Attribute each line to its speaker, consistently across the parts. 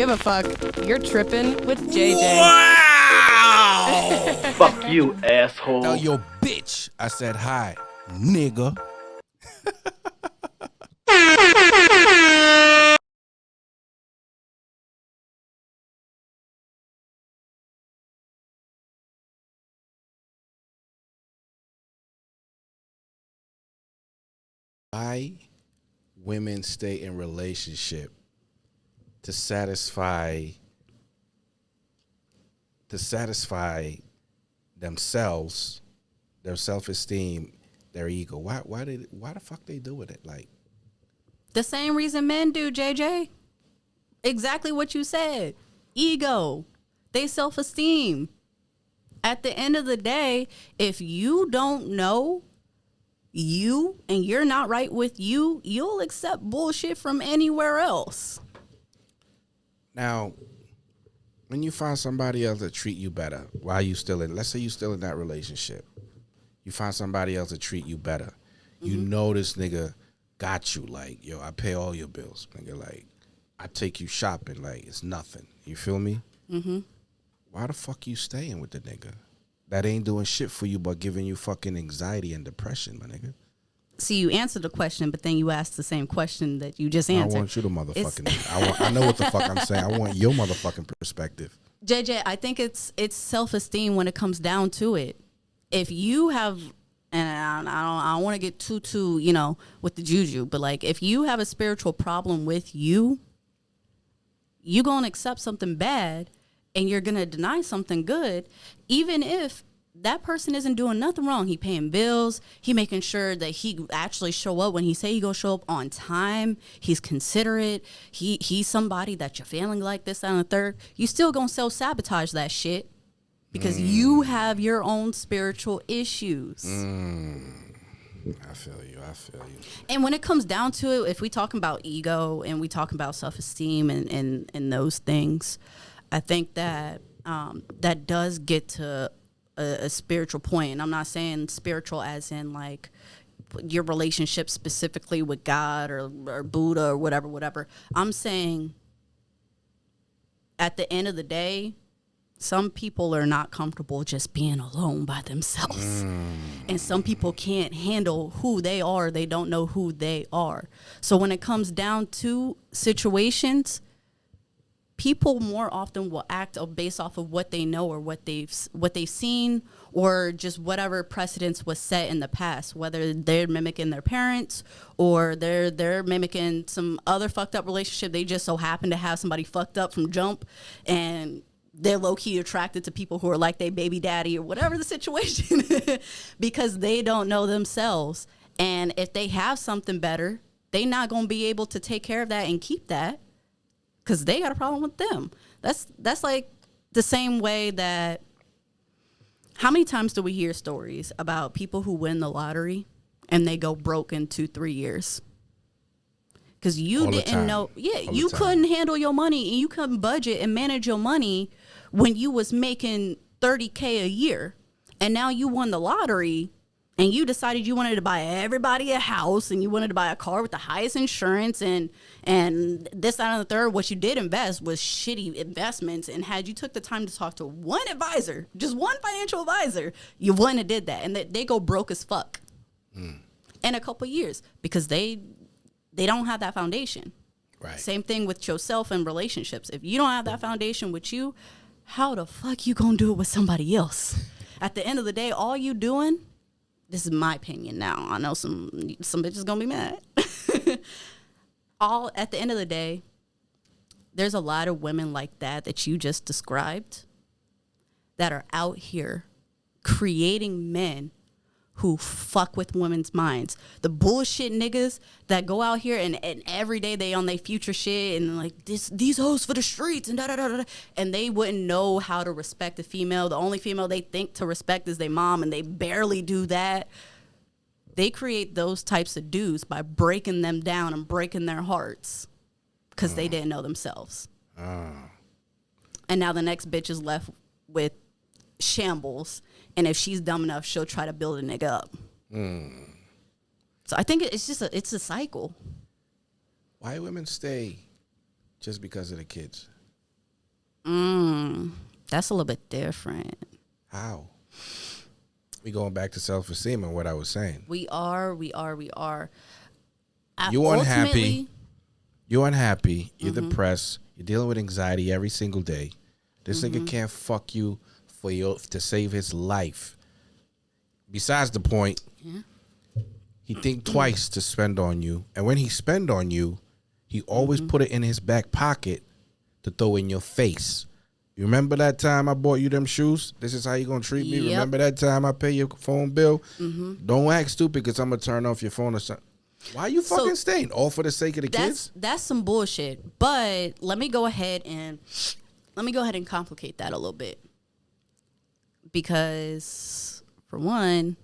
Speaker 1: give a fuck. You're tripping with JJ.
Speaker 2: Wow!
Speaker 3: Fuck you, asshole.
Speaker 2: Tell your bitch I said hi, nigga. Why women stay in relationship to satisfy themselves, their self-esteem, their ego. Why the fuck they doing it? Like
Speaker 1: The same reason men do, JJ. Exactly what you said. Ego. They self-esteem. At the end of the day, if you don't know you and you're not right with you, you'll accept bullshit from anywhere else.
Speaker 2: now, when you find somebody else to treat you better while you still in, let's say you still in that relationship, you find somebody else to treat you better. You know this nigga got you. Like, yo, I pay all your bills, nigga. Like, I take you shopping. Like, it's nothing. You feel me? Mm-hmm. Why the fuck you staying with the nigga that ain't doing shit for you but giving you fucking anxiety and depression, my nigga?
Speaker 1: See, you answered the question, but then you asked the same question that you just answered.
Speaker 2: I want you to motherfucking. I know what the fuck I'm saying. I want your motherfucking perspective.
Speaker 1: JJ, I think it's self-esteem when it comes down to it. If you have, and I don't want to get too with the juju, but like if you have a spiritual problem with you gonna accept something bad and you're gonna deny something good, even if that person isn't doing nothing wrong. He paying bills. He making sure that he actually show up when he say he gonna show up on time. He's considerate. He's somebody that you're feeling like this, that, and the third. You still gonna self-sabotage that shit because you have your own spiritual issues.
Speaker 2: I feel you.
Speaker 1: And when it comes down to it, if we talking about ego and we talking about self-esteem and those things, I think that that does get to a spiritual point. And I'm not saying spiritual as in like your relationship specifically with God or Buddha or whatever. I'm saying at the end of the day, some people are not comfortable just being alone by themselves. And some people can't handle who they are. They don't know who they are. So when it comes down to situations, people more often will act based off of what they know or what they've seen or just whatever precedence was set in the past, whether they're mimicking their parents or they're mimicking some other fucked up relationship. They just so happen to have somebody fucked up from jump and they're low-key attracted to people who are like their baby daddy or whatever the situation because they don't know themselves. And if they have something better, they not going to be able to take care of that and keep that because they got a problem with them. That's like the same way that how many times do we hear stories about people who win the lottery and they go broke in 2-3 years? Because you didn't know, you couldn't handle your money and you couldn't budget and manage your money when you was making $30K a year. And now you won the lottery and you decided you wanted to buy everybody a house and you wanted to buy a car with the highest insurance and this, that, and the third. What you did invest was shitty investments. And had you took the time to talk to one advisor, just one financial advisor, you wouldn't have did that. And they go broke as fuck in a couple years because they don't have that foundation.
Speaker 2: Right.
Speaker 1: Same thing with yourself and relationships. If you don't have that foundation with you, how the fuck you gonna do it with somebody else? At the end of the day, all you doing, this is my opinion now. I know some bitches gonna be mad. At the end of the day, there's a lot of women like that you just described that are out here creating men who fuck with women's minds. The bullshit niggas that go out here and every day they on their future shit and like these hoes for the streets and da-da-da-da. And they wouldn't know how to respect a female. The only female they think to respect is their mom and they barely do that. They create those types of dudes by breaking them down and breaking their hearts because they didn't know themselves. And now the next bitch is left with shambles, and if she's dumb enough, she'll try to build a nigga up. So I think it's a cycle.
Speaker 2: Why women stay just because of the kids?
Speaker 1: That's a little bit different.
Speaker 2: How? We going back to self-esteem and what I was saying.
Speaker 1: We are.
Speaker 2: You unhappy.
Speaker 1: Ultimately,
Speaker 2: You're unhappy. You're depressed. You're dealing with anxiety every single day. This nigga can't fuck you to save his life. Besides the point, he think twice to spend on you, and when he spend on you, he always put it in his back pocket to throw in your face. You remember that time I bought you them shoes? This is how you gonna treat me?
Speaker 1: Yep.
Speaker 2: Remember that time I pay your phone bill? Don't act stupid because I'm gonna turn off your phone or something. Why you fucking staying? All for the sake of the kids?
Speaker 1: That's some bullshit. But let me go ahead and complicate that a little bit. Because for one,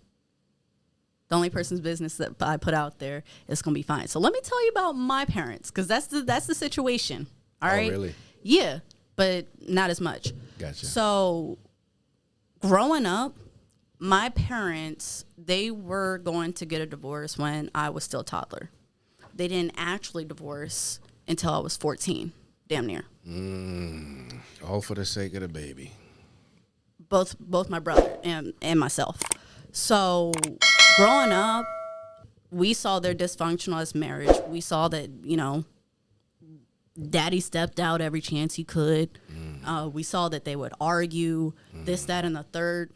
Speaker 1: the only person's business that I put out there is gonna be fine. So let me tell you about my parents, because that's the situation. All right.
Speaker 2: Oh, really?
Speaker 1: Yeah, but not as much.
Speaker 2: Gotcha.
Speaker 1: So growing up, my parents, they were going to get a divorce when I was still a toddler. They didn't actually divorce until I was 14, damn near.
Speaker 2: All for the sake of the baby.
Speaker 1: Both my brother and myself. So growing up, we saw their dysfunctional as marriage. We saw that, daddy stepped out every chance he could. We saw that they would argue, this, that, and the third.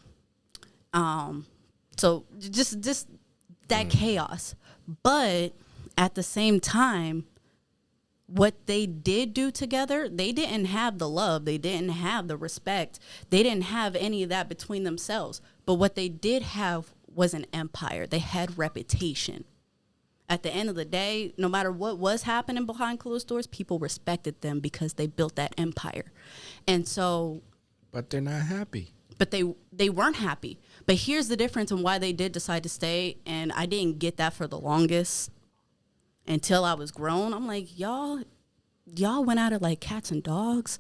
Speaker 1: So just that chaos. But at the same time, what they did do together, they didn't have the love. They didn't have the respect. They didn't have any of that between themselves. But what they did have was an empire. They had reputation. At the end of the day, no matter what was happening behind closed doors, people respected them because they built that empire. And so...
Speaker 2: But they're not happy.
Speaker 1: But they weren't happy. But here's the difference in why they did decide to stay. And I didn't get that for the longest until I was grown. I'm like, y'all went at it like cats and dogs.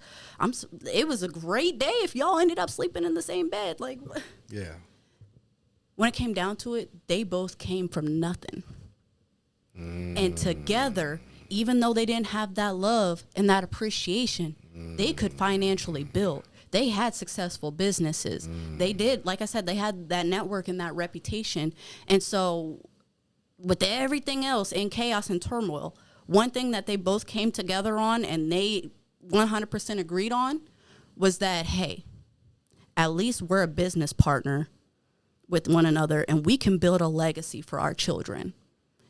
Speaker 1: It was a great day if y'all ended up sleeping in the same bed. Like,
Speaker 2: yeah.
Speaker 1: When it came down to it, they both came from nothing. And together, even though they didn't have that love and that appreciation, they could financially build. They had successful businesses. They did, like I said, they had that network and that reputation. And so with everything else in chaos and turmoil, one thing that they both came together on and they 100% agreed on was that, hey, at least we're a business partner with one another and we can build a legacy for our children.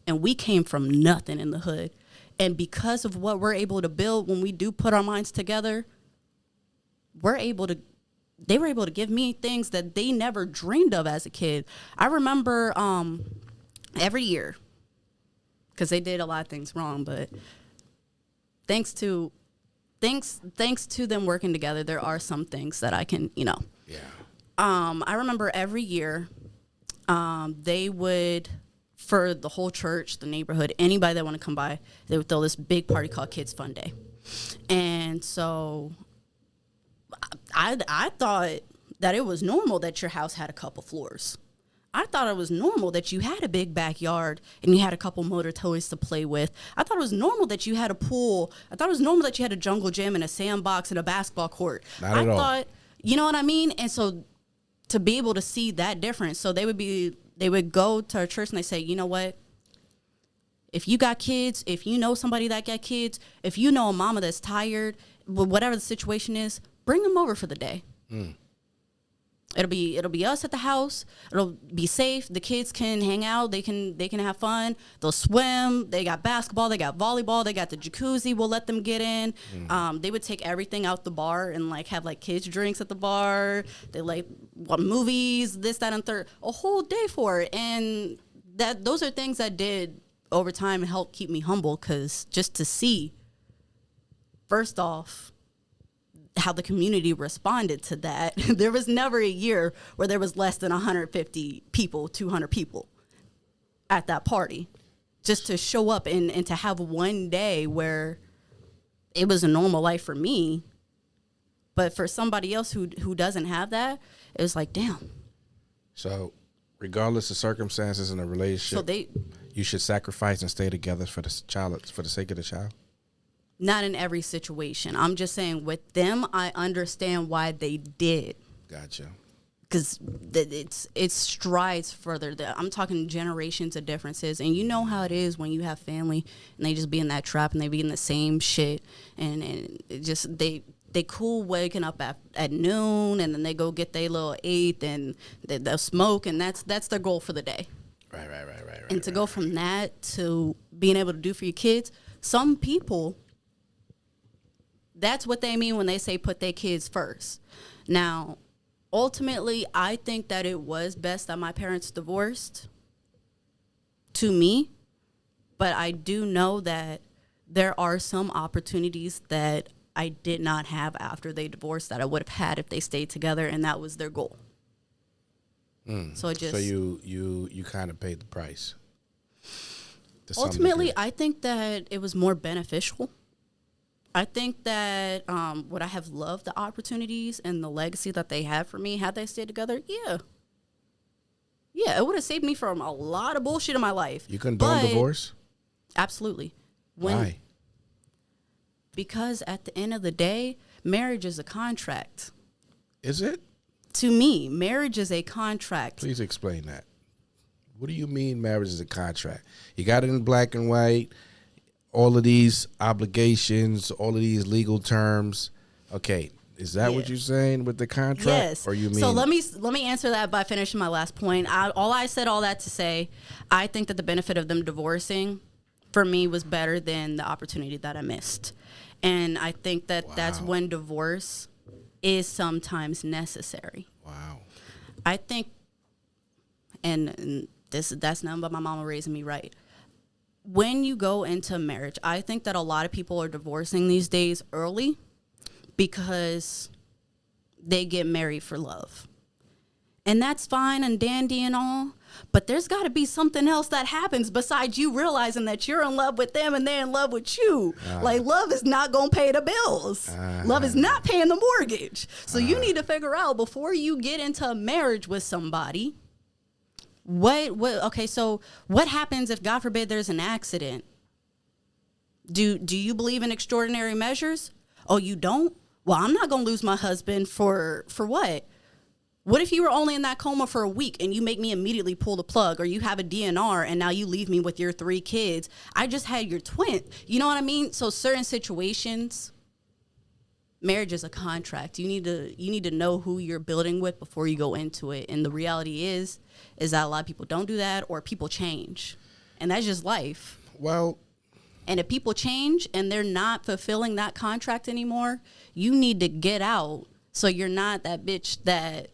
Speaker 1: And we came from nothing in the hood. And because of what we're able to build when we do put our minds together, they were able to give me things that they never dreamed of as a kid. I remember every year, because they did a lot of things wrong, but thanks to them working together, there are some things that I can, Yeah. I remember every year they would, for the whole church, the neighborhood, anybody that want to come by, they would throw this big party called Kids Fun Day. And so I thought that it was normal that your house had a couple floors. I thought it was normal that you had a big backyard and you had a couple motor toys to play with. I thought it was normal that you had a pool. I thought it was normal that you had a jungle gym and a sandbox and a basketball court.
Speaker 2: Not at all.
Speaker 1: Thought, you know what I mean? And so to be able to see that difference, so they would go to our church and they say, you know what? If you got kids, if you know somebody that got kids, if you know a mama that's tired, whatever the situation is, bring them over for the day. It'll be us at the house. It'll be safe. The kids can hang out. They can have fun. They'll swim. They got basketball. They got volleyball. They got the jacuzzi. We'll let them get in. They would take everything out the bar and have kids drinks at the bar. They movies, this, that, and third. A whole day for it. And those are things that did over time help keep me humble, because just to see, first off, how the community responded to that. There was never a year where there was less than 150 people, 200 people at that party. Just to show up and to have one day where it was a normal life for me, but for somebody else who doesn't have that, it was like, damn.
Speaker 2: So regardless of circumstances in a relationship, you should sacrifice and stay together for the child, for the sake of the child?
Speaker 1: Not in every situation. I'm just saying with them, I understand why they did.
Speaker 2: Gotcha.
Speaker 1: Because it strides further. I'm talking generations of differences, and you know how it is when you have family and they just be in that trap and they be in the same shit, and it just they cool waking up at noon, and then they go get their little eighth and they'll smoke, and that's their goal for the day.
Speaker 2: Right.
Speaker 1: And to go from that to being able to do for your kids, some people, that's what they mean when they say put their kids first. Now, ultimately, I think that it was best that my parents divorced, to me, but I do know that there are some opportunities that I did not have after they divorced that I would have had if they stayed together, and that was their goal. So
Speaker 2: you kind of paid the price.
Speaker 1: Ultimately, I think that it was more beneficial. I think that would I have loved the opportunities and the legacy that they had for me had they stayed together? Yeah. Yeah, it would have saved me from a lot of bullshit in my life.
Speaker 2: You condone divorce?
Speaker 1: Absolutely.
Speaker 2: Why?
Speaker 1: Because at the end of the day, marriage is a contract.
Speaker 2: Is it?
Speaker 1: To me, marriage is a contract.
Speaker 2: Please explain that. What do you mean marriage is a contract? You got it in black and white, all of these obligations, all of these legal terms. Okay, is that what you're saying with the contract?
Speaker 1: Yes.
Speaker 2: Or you mean?
Speaker 1: So let me answer that by finishing my last point. I said all that to say, I think that the benefit of them divorcing for me was better than the opportunity that I missed. And I think that that's when divorce is sometimes necessary.
Speaker 2: Wow.
Speaker 1: I think, and that's nothing but my mama raising me right. When you go into marriage, I think that a lot of people are divorcing these days early because they get married for love. And that's fine and dandy and all, but there's got to be something else that happens besides you realizing that you're in love with them and they're in love with you. Like, love is not going to pay the bills. Love is not paying the mortgage. So you need to figure out before you get into a marriage with somebody, so what happens if, God forbid, there's an accident? Do you believe in extraordinary measures? Oh, you don't? Well, I'm not going to lose my husband for what? What if you were only in that coma for a week and you make me immediately pull the plug, or you have a DNR and now you leave me with your 3 kids? I just had your twin. You know what I mean? So certain situations, marriage is a contract. You need to know who you're building with before you go into it. And the reality is that a lot of people don't do that, or people change. And that's just life.
Speaker 2: Well,
Speaker 1: and if people change and they're not fulfilling that contract anymore, you need to get out so you're not that bitch that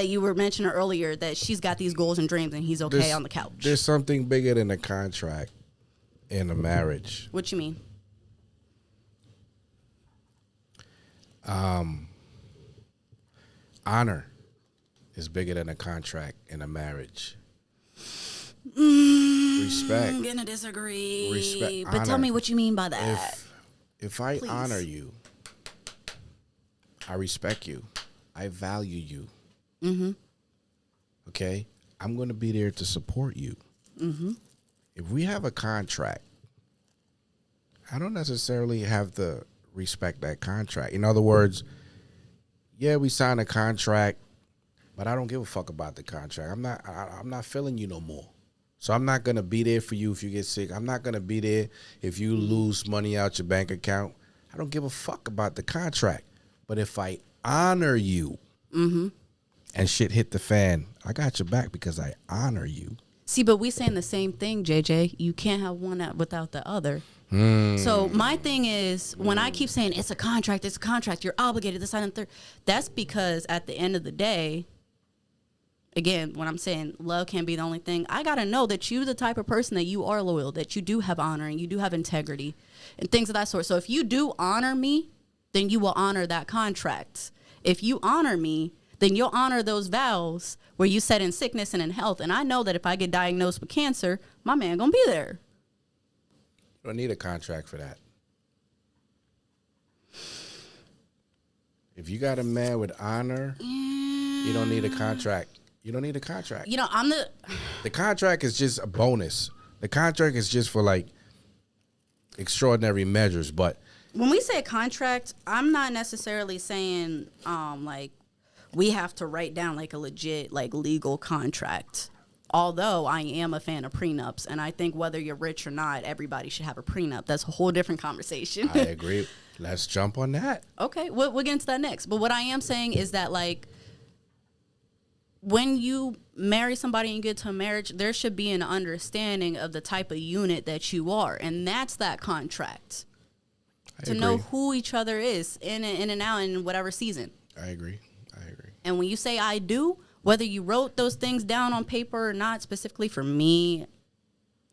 Speaker 1: you were mentioning earlier, that she's got these goals and dreams and he's okay on the couch.
Speaker 2: There's something bigger than a contract in a marriage.
Speaker 1: What you mean?
Speaker 2: Honor is bigger than a contract in a marriage. Respect.
Speaker 1: I'm gonna disagree.
Speaker 2: Respect.
Speaker 1: But tell me what you mean by that.
Speaker 2: If I
Speaker 1: Please.
Speaker 2: honor you, I respect you, I value you. Mm-hmm. Okay? I'm going to be there to support you. Mm-hmm. If we have a contract, I don't necessarily have to respect that contract. In other words, yeah, we sign a contract, but I don't give a fuck about the contract. I'm not feeling you no more. So I'm not going to be there for you if you get sick. I'm not going to be there if you lose money out your bank account. I don't give a fuck about the contract. But if I honor you, and shit hit the fan, I got your back because I honor you.
Speaker 1: See, but we saying the same thing, JJ. You can't have one without the other. So my thing is, when I keep saying it's a contract, you're obligated to sign and third, that's because at the end of the day, again, when I'm saying love can't be the only thing, I got to know that you're the type of person that you are loyal, that you do have honor and you do have integrity and things of that sort. So if you do honor me, then you will honor that contract. If you honor me, then you'll honor those vows where you said in sickness and in health. And I know that if I get diagnosed with cancer, my man gonna be there.
Speaker 2: You don't need a contract for that. If you got a man with honor, you don't need a contract. You don't need a contract.
Speaker 1: You know,
Speaker 2: The contract is just a bonus. The contract is just for, like, extraordinary measures, but
Speaker 1: when we say a contract, I'm not necessarily saying like we have to write down like a legit like legal contract. Although I am a fan of prenups, and I think whether you're rich or not, everybody should have a prenup. That's a whole different conversation.
Speaker 2: I agree. Let's jump on that.
Speaker 1: Okay, we'll get into that next. But what I am saying is that like when you marry somebody and get to a marriage, there should be an understanding of the type of unit that you are, and that's that contract.
Speaker 2: I
Speaker 1: to
Speaker 2: agree.
Speaker 1: know who each other is in and out in whatever season.
Speaker 2: I agree.
Speaker 1: And when you say I do, whether you wrote those things down on paper or not, specifically for me,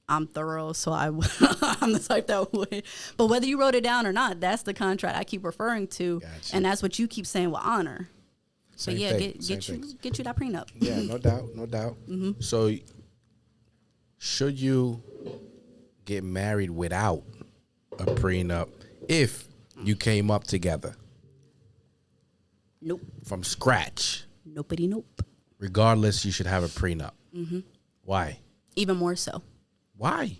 Speaker 1: I'm thorough, so I'm the type that would. But whether you wrote it down or not, that's the contract I keep referring to.
Speaker 2: Gotcha.
Speaker 1: And that's what you keep saying with honor.
Speaker 2: Same
Speaker 1: but yeah,
Speaker 2: thing.
Speaker 1: get you that prenup.
Speaker 2: Yeah, no doubt. Mm-hmm. So should you get married without a prenup if you came up together?
Speaker 1: Nope.
Speaker 2: From scratch.
Speaker 1: Nopey nope.
Speaker 2: Regardless, you should have a prenup. Mm-hmm. Why?
Speaker 1: Even more so.
Speaker 2: Why?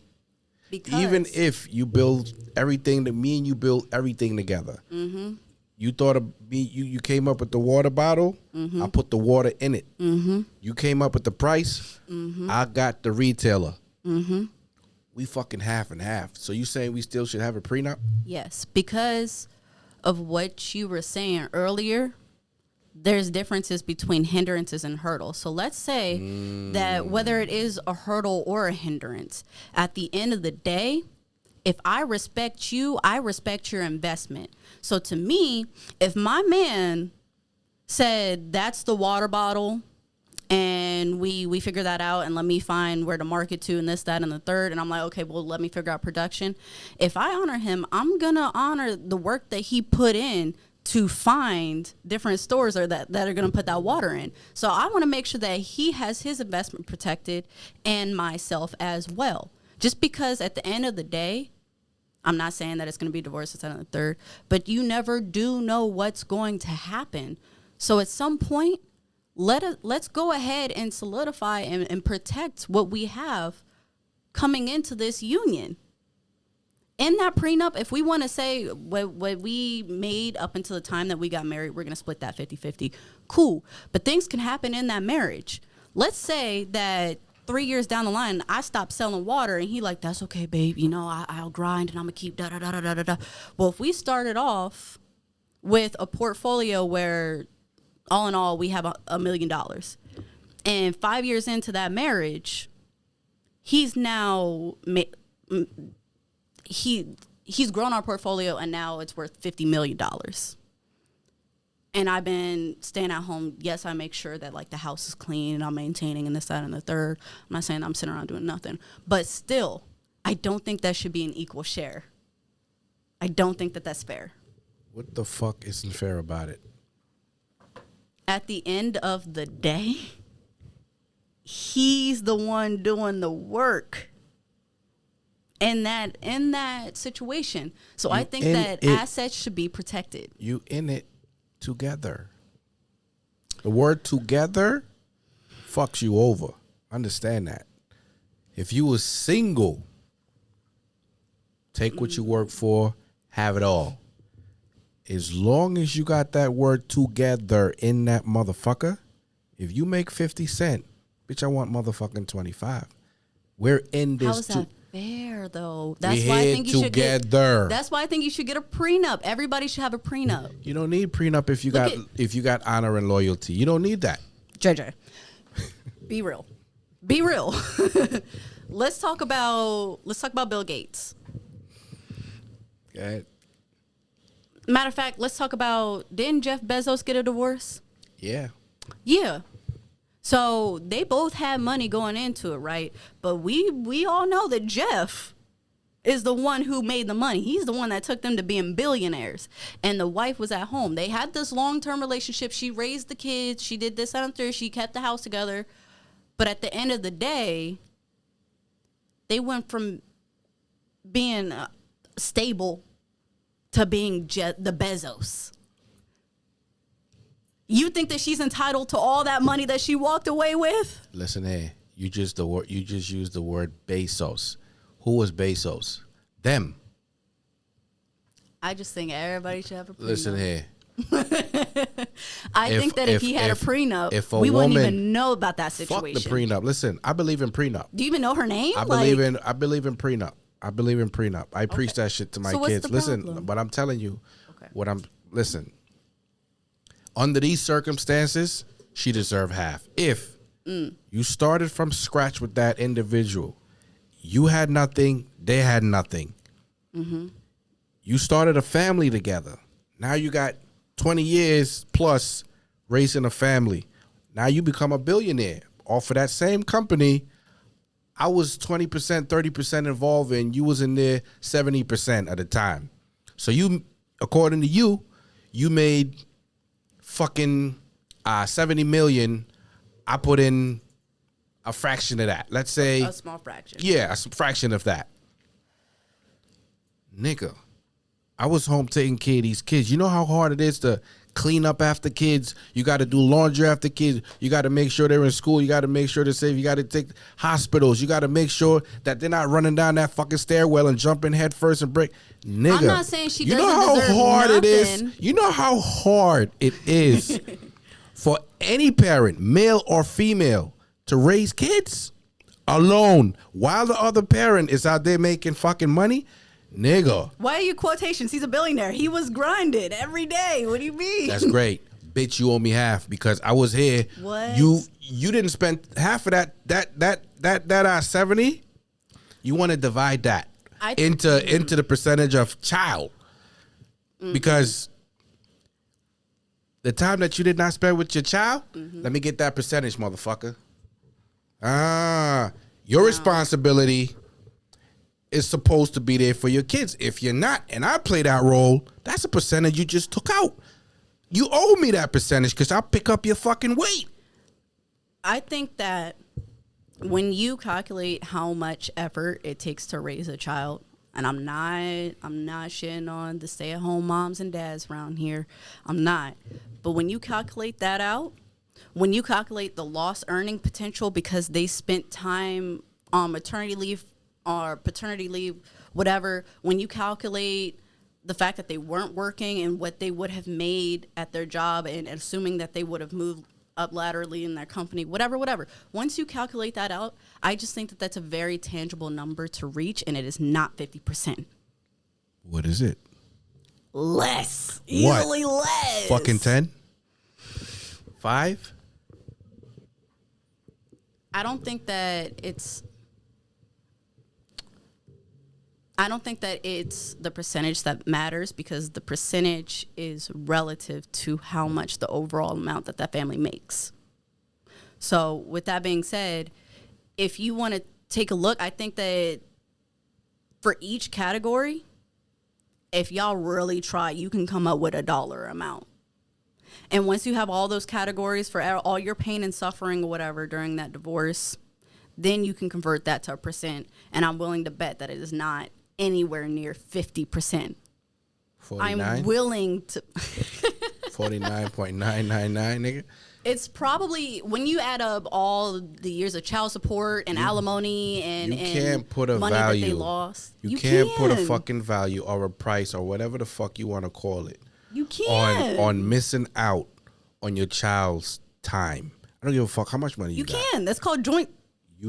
Speaker 1: Because
Speaker 2: even if you build everything that me and you build everything together. Mm-hmm. You thought of me. You came up with the water bottle. Mm-hmm. I put the water in it. Mm-hmm. You came up with the price. Mm-hmm. I got the retailer. Mm-hmm. We fucking half and half. So you saying we still should have a prenup?
Speaker 1: Yes, because of what you were saying earlier. There's differences between hindrances and hurdles. So let's say that whether it is a hurdle or a hindrance, at the end of the day, if I respect you, I respect your investment. So to me, if my man said that's the water bottle and we figure that out and let me find where to market to and this, that, and the third, and I'm like, okay, well, let me figure out production. If I honor him, I'm going to honor the work that he put in to find different stores or that are going to put that water in. So I want to make sure that he has his investment protected and myself as well. Just because at the end of the day, I'm not saying that it's going to be divorce, it's the third, but you never do know what's going to happen. So at some point, let's go ahead and solidify and protect what we have coming into this union. In that prenup, if we want to say what we made up until the time that we got married, we're going to split that 50-50. Cool. But things can happen in that marriage. Let's say that 3 years down the line, I stopped selling water and he like, that's okay, babe. You know, I'll grind and I'm going to keep da-da-da-da-da-da. Well, if we started off with a portfolio where all in all we have $1 million and 5 years into that marriage, he's now... He's grown our portfolio and now it's worth $50 million. And I've been staying at home. Yes, I make sure that like the house is clean and I'm maintaining and this, that, and the third. I'm not saying I'm sitting around doing nothing. But still, I don't think that should be an equal share. I don't think that that's fair.
Speaker 2: What the fuck isn't fair about it?
Speaker 1: At the end of the day, he's the one doing the work. In that situation. So I think that assets should be protected.
Speaker 2: You in it together. The word together fucks you over. Understand that. If you was single, take what you work for, have it all. As long as you got that word together in that motherfucker, if you make 50 cents, bitch, I want motherfucking 25. We're in this.
Speaker 1: How is that fair though? That's why I think you should get. That's why I think you should get a prenup. Everybody should have a prenup.
Speaker 2: You don't need prenup if you got honor and loyalty. You don't need that.
Speaker 1: JJ, be real. Be real. Let's talk about Bill Gates.
Speaker 2: Okay.
Speaker 1: Matter of fact, let's talk about, didn't Jeff Bezos get a divorce?
Speaker 2: Yeah.
Speaker 1: Yeah. So they both had money going into it, right? But we all know that Jeff is the one who made the money. He's the one that took them to being billionaires. And the wife was at home. They had this long-term relationship. She raised the kids. She did this and that. She kept the house together. But at the end of the day, they went from being stable to being the Bezos. You think that she's entitled to all that money that she walked away with?
Speaker 2: Listen here. You just used the word Bezos. Who was Bezos? Them.
Speaker 1: I just think everybody should have a prenup.
Speaker 2: Listen here.
Speaker 1: I think that if he had a prenup, we wouldn't even know about that situation.
Speaker 2: Fuck the prenup. Listen, I believe in prenup.
Speaker 1: Do you even know her name?
Speaker 2: I believe in prenup. I believe in prenup. I preach that shit to my kids. Listen, but I'm telling you, listen. Under these circumstances, she deserved half. If you started from scratch with that individual, you had nothing, they had nothing. Mm-hmm. You started a family together. Now you got 20 years plus raising a family. Now you become a billionaire. Off of that same company, I was 20%, 30% involved in. You was in there 70% at the time. So you, according to you, you made fucking 70 million. I put in a fraction of that. Let's say
Speaker 1: a small fraction.
Speaker 2: Yeah, a fraction of that. Nigga, I was home taking care of these kids. You know how hard it is to clean up after kids. You got to do laundry after kids. You got to make sure they're in school. You got to make sure they're safe. You got to take hospitals. You got to make sure that they're not running down that fucking stairwell and jumping head first and break. Nigga,
Speaker 1: I'm not saying she doesn't
Speaker 2: deserve
Speaker 1: nothing.
Speaker 2: You know how hard it is. You know how hard it is for any parent, male or female, to raise kids alone while the other parent is out there making fucking money. Nigga.
Speaker 1: Why are you quotations? He's a billionaire. He was grinded every day. What do you mean?
Speaker 2: That's great. Bitch, you owe me half because I was here.
Speaker 1: What?
Speaker 2: You didn't spend half of that 70. You want to divide that into the percentage of child. Because the time that you did not spend with your child, let me get that percentage, motherfucker. Your responsibility is supposed to be there for your kids. If you're not, and I play that role, that's a percentage you just took out. You owe me that percentage because I'll pick up your fucking weight.
Speaker 1: I think that when you calculate how much effort it takes to raise a child, and I'm not shitting on the stay-at-home moms and dads around here. I'm not. But when you calculate that out, when you calculate the lost earning potential because they spent time on maternity leave or paternity leave, whatever, when you calculate the fact that they weren't working and what they would have made at their job and assuming that they would have moved up laterally in their company, whatever. Once you calculate that out, I just think that that's a very tangible number to reach, and it is not 50%.
Speaker 2: What is it?
Speaker 1: Less. Easily less.
Speaker 2: Fucking 10? 5?
Speaker 1: I don't think that it's the percentage that matters because the percentage is relative to how much the overall amount that family makes. So with that being said, if you want to take a look, I think that for each category, if y'all really try, you can come up with a dollar amount. And once you have all those categories for all your pain and suffering or whatever during that divorce, then you can convert that to a percent. And I'm willing to bet that it is not anywhere near 50%.
Speaker 2: 49?
Speaker 1: I'm willing to
Speaker 2: 49.999, nigga.
Speaker 1: It's probably when you add up all the years of child support and alimony and
Speaker 2: can't put a
Speaker 1: money
Speaker 2: value.
Speaker 1: that they lost.
Speaker 2: You can't put a fucking value or a price or whatever the fuck you want to call it.
Speaker 1: You can't
Speaker 2: on missing out on your child's time. I don't give a fuck how much money you got.
Speaker 1: You can. That's called joint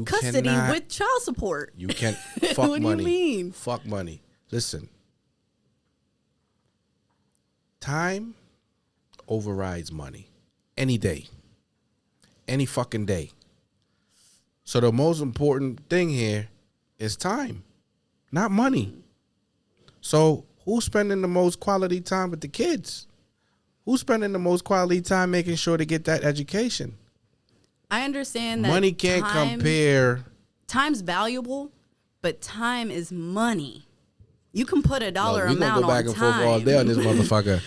Speaker 1: custody with child support.
Speaker 2: You can't. Fuck
Speaker 1: what
Speaker 2: money.
Speaker 1: Do you mean?
Speaker 2: Fuck money. Listen. Time overrides money. Any day. Any fucking day. So the most important thing here is time, not money. So who's spending the most quality time with the kids? Who's spending the most quality time making sure to get that education?
Speaker 1: I understand that
Speaker 2: money can't compare.
Speaker 1: Time's valuable, but time is money. You can put a dollar amount on time.
Speaker 2: We gonna go back and forth all day on this motherfucker.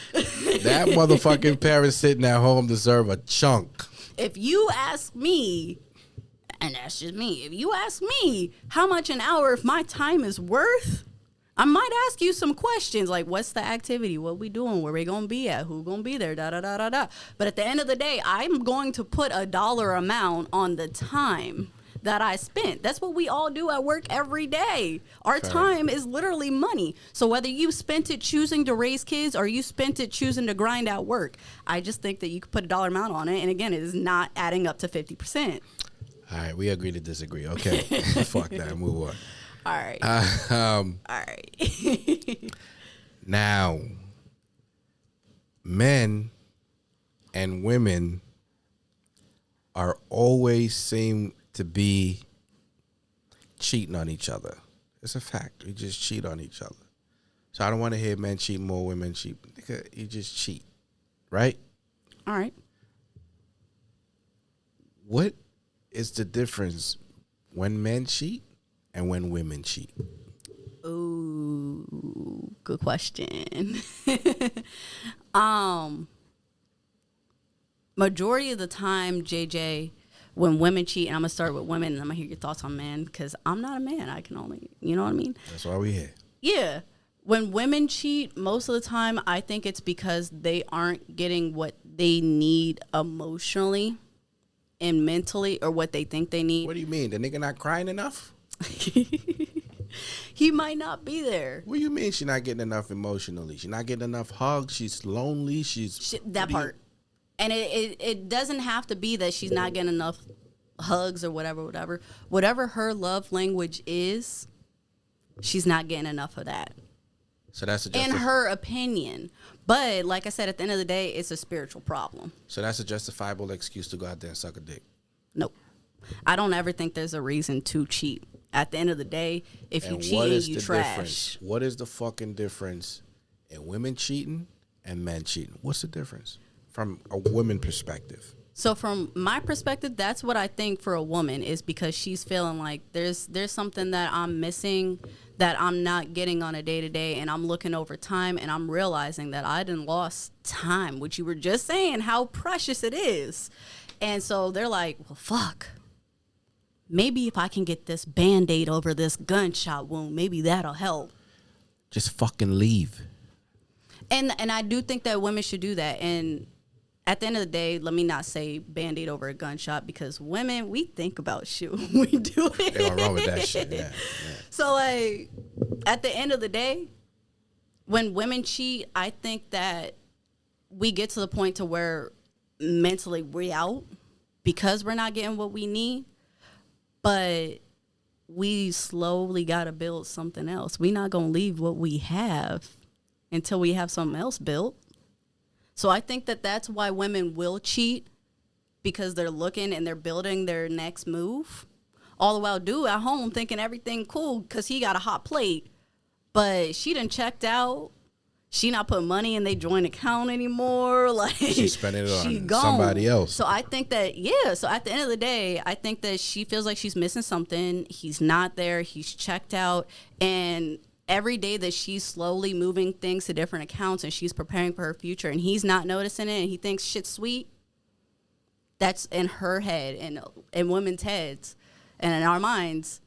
Speaker 2: That motherfucking parent sitting at home deserve a chunk.
Speaker 1: If you ask me, and that's just me, if you ask me how much an hour if my time is worth, I might ask you some questions like, what's the activity? What we doing? Where we gonna be at? Who gonna be there? Da da da da da. But at the end of the day, I'm going to put a dollar amount on the time that I spent. That's what we all do at work every day. Our time is literally money. So whether you spent it choosing to raise kids or you spent it choosing to grind out work, I just think that you could put a dollar amount on it. And again, it is not adding up to 50%.
Speaker 2: All right, we agree to disagree. Okay, fuck that. Move on.
Speaker 1: All right.
Speaker 2: All
Speaker 1: right.
Speaker 2: Now, men and women are always seem to be cheating on each other. It's a fact. We just cheat on each other. So I don't want to hear men cheat more, women cheat. You just cheat, right?
Speaker 1: All right.
Speaker 2: What is the difference when men cheat and when women cheat?
Speaker 1: Ooh, good question. Majority of the time, JJ, when women cheat, and I'm going to start with women, and I'm going to hear your thoughts on men, because I'm not a man. I can only, you know what I mean?
Speaker 2: That's why we here.
Speaker 1: Yeah. When women cheat, most of the time, I think it's because they aren't getting what they need emotionally and mentally, or what they think they need.
Speaker 2: What do you mean? The nigga not crying enough?
Speaker 1: He might not be there.
Speaker 2: What do you mean she's not getting enough emotionally? She's not getting enough hugs. She's lonely.
Speaker 1: That part. And it doesn't have to be that she's not getting enough hugs or whatever. Whatever her love language is, she's not getting enough of that.
Speaker 2: So that's
Speaker 1: in her opinion. But like I said, at the end of the day, it's a spiritual problem.
Speaker 2: So that's a justifiable excuse to go out there and suck a dick.
Speaker 1: Nope. I don't ever think there's a reason to cheat. At the end of the day, if you cheat, you trash.
Speaker 2: Difference? What is the fucking difference in women cheating and men cheating? What's the difference from a woman perspective?
Speaker 1: So from my perspective, that's what I think for a woman is because she's feeling like there's something that I'm missing that I'm not getting on a day-to-day, and I'm looking over time and I'm realizing that I done lost time, which you were just saying how precious it is. And so they're like, well, fuck. Maybe if I can get this Band-Aid over this gunshot wound, maybe that'll help.
Speaker 2: Just fucking leave.
Speaker 1: And I do think that women should do that. And at the end of the day, let me not say Band-Aid over a gunshot, because women, we think about shit when we do it.
Speaker 2: They don't wrong with that shit. Yeah.
Speaker 1: So, like, at the end of the day, when women cheat, I think that we get to the point to where mentally we're out because we're not getting what we need. But we slowly got to build something else. We're not going to leave what we have until we have something else built. So I think that that's why women will cheat, because they're looking and they're building their next move. All the while dude at home thinking everything cool because he got a hot plate. But she done checked out. She not putting money in their joint account anymore. Like,
Speaker 2: she's spending it on somebody else.
Speaker 1: So I think that, yeah. So at the end of the day, I think that she feels like she's missing something. He's not there. He's checked out. And every day that she's slowly moving things to different accounts and she's preparing for her future and he's not noticing it and he thinks shit's sweet, that's in her head and in women's heads and in our minds.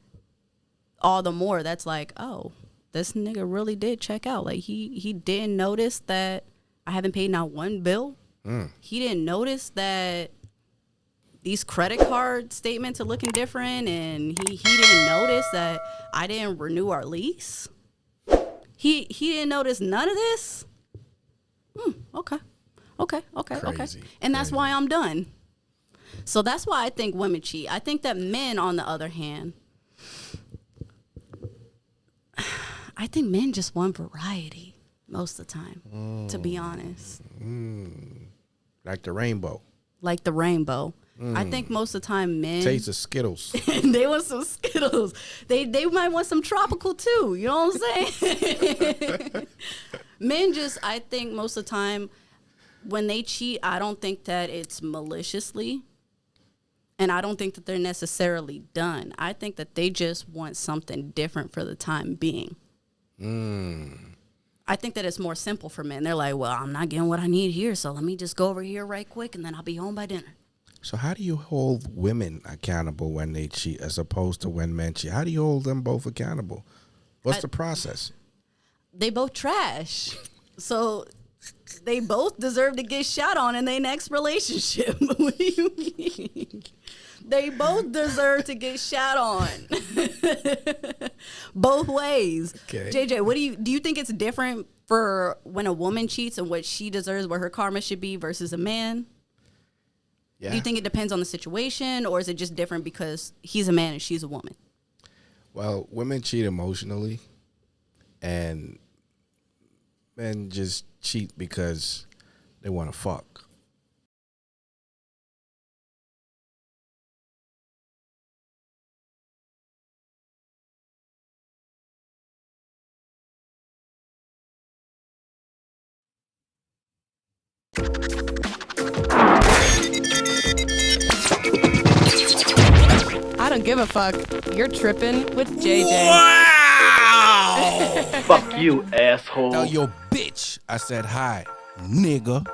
Speaker 1: All the more that's like, oh, this nigga really did check out. Like, he didn't notice that I haven't paid not one bill. He didn't notice that these credit card statements are looking different, and he didn't notice that I didn't renew our lease. He didn't notice none of this. Okay. And that's why I'm done. So that's why I think women cheat. I think that men, on the other hand, I think men just want variety most of the time, to be honest.
Speaker 2: Like the rainbow.
Speaker 1: Like the rainbow. I think most of the time men...
Speaker 2: Taste of Skittles.
Speaker 1: They want some Skittles. They might want some tropical too. You know what I'm saying? Men just, I think most of the time when they cheat, I don't think that it's maliciously. And I don't think that they're necessarily done. I think that they just want something different for the time being. I think that it's more simple for men. They're like, well, I'm not getting what I need here, so let me just go over here right quick, and then I'll be home by dinner.
Speaker 2: So how do you hold women accountable when they cheat as opposed to when men cheat? How do you hold them both accountable? What's the process?
Speaker 1: They both trash. So They both deserve to get shot on in their next relationship. What do you mean? They both deserve to get shot on. Both ways.
Speaker 2: Okay.
Speaker 1: JJ, what do you think it's different for when a woman cheats and what she deserves, what her karma should be versus a man?
Speaker 2: Yeah.
Speaker 1: Do you think it depends on the situation, or is it just different because he's a man and she's a woman?
Speaker 2: Well, women cheat emotionally, and men just cheat because they want to fuck.
Speaker 1: I don't give a fuck. You're tripping with JJ.
Speaker 2: Wow!
Speaker 3: Fuck you, asshole.
Speaker 2: Tell your bitch I said hi, nigga.